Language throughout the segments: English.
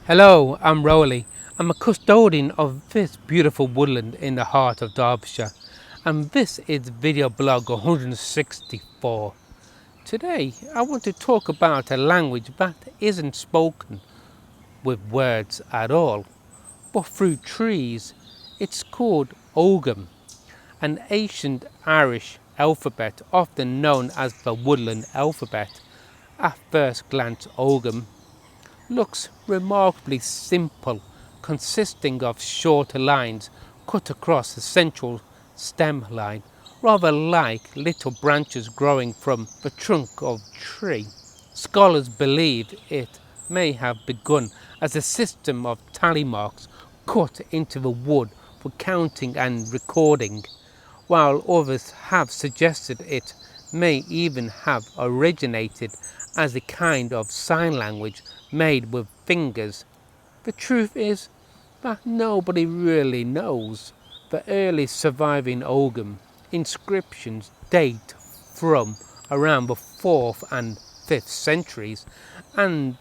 Hello, I'm Rowley. I'm a custodian of this beautiful woodland in the heart of Derbyshire, and this is video blog 164. Today I want to talk about a language that isn't spoken with words at all, but through trees. It's called Ogham, an ancient Irish alphabet often known as the Woodland Alphabet. At first glance, Ogham looks remarkably simple, consisting of shorter lines cut across the central stem line, rather like little branches growing from the trunk of a tree. Scholars believe it may have begun as a system of tally marks cut into the wood for counting and recording, while others have suggested it may even have originated as a kind of sign language made with fingers. The truth is that nobody really knows. The earliest surviving Ogham inscriptions date from around the 4th and 5th centuries and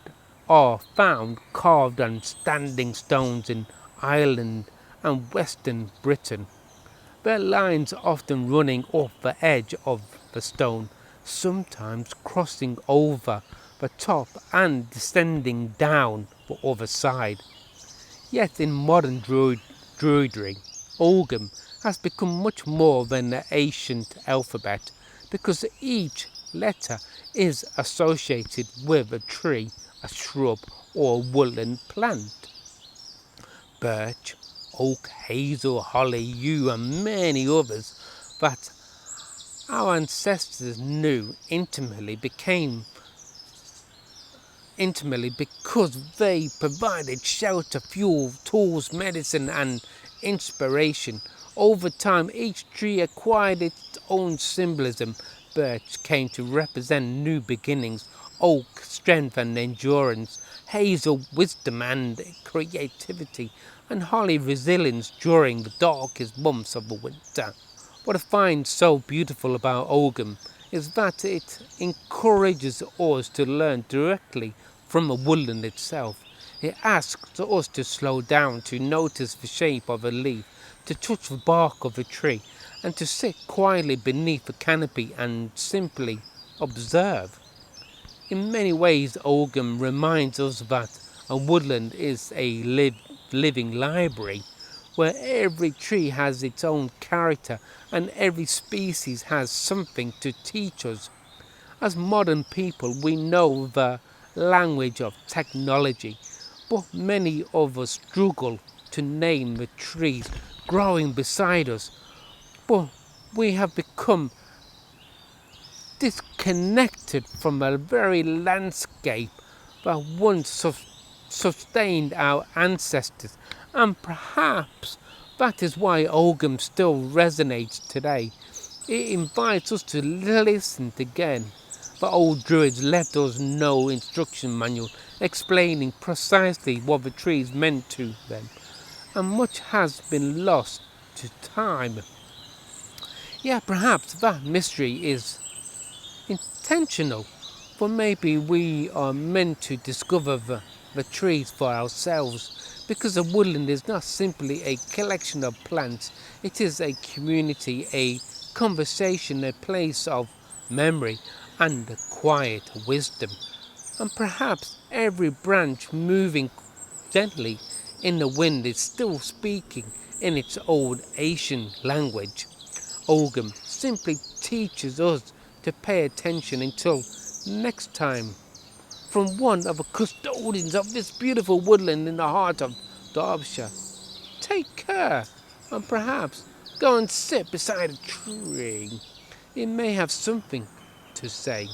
are found carved on standing stones in Ireland and Western Britain. Their lines often running off the edge of the stone, sometimes crossing over the top and descending down the other side. Yet in modern Druidry, Ogham has become much more than the ancient alphabet because each letter is associated with a tree, a shrub or a woodland plant. Birch, oak, hazel, holly, yew and many others that our ancestors knew intimately because they provided shelter, fuel, tools, medicine and inspiration. Over time each tree acquired its own symbolism. Birch came to represent new beginnings, oak strength and endurance, hazel wisdom and creativity, and holly resilience during the darkest months of the winter. What I find so beautiful about Ogham is that it encourages us to learn directly from the woodland itself. It asks us to slow down, to notice the shape of a leaf, to touch the bark of a tree, and to sit quietly beneath the canopy and simply observe. In many ways, Ogham reminds us that a woodland is a living library, where every tree has its own character and every species has something to teach us. As modern people, we know the language of technology, but many of us struggle to name the trees growing beside us. But we have become disconnected from the very landscape that once sustained our ancestors, and perhaps that is why Ogham still resonates today. It invites us to listen again. The old Druids left us no instruction manual explaining precisely what the trees meant to them, and much has been lost to time. Yeah, perhaps that mystery is intentional, for maybe we are meant to discover the trees for ourselves, because a woodland is not simply a collection of plants, it is a community, a conversation, a place of memory and quiet wisdom. And perhaps every branch moving gently in the wind is still speaking in its old ancient language. Ogham simply teaches us to pay attention. Until next time, from one of the custodians of this beautiful woodland in the heart of Derbyshire, take care and perhaps go and sit beside a tree. It may have something to say.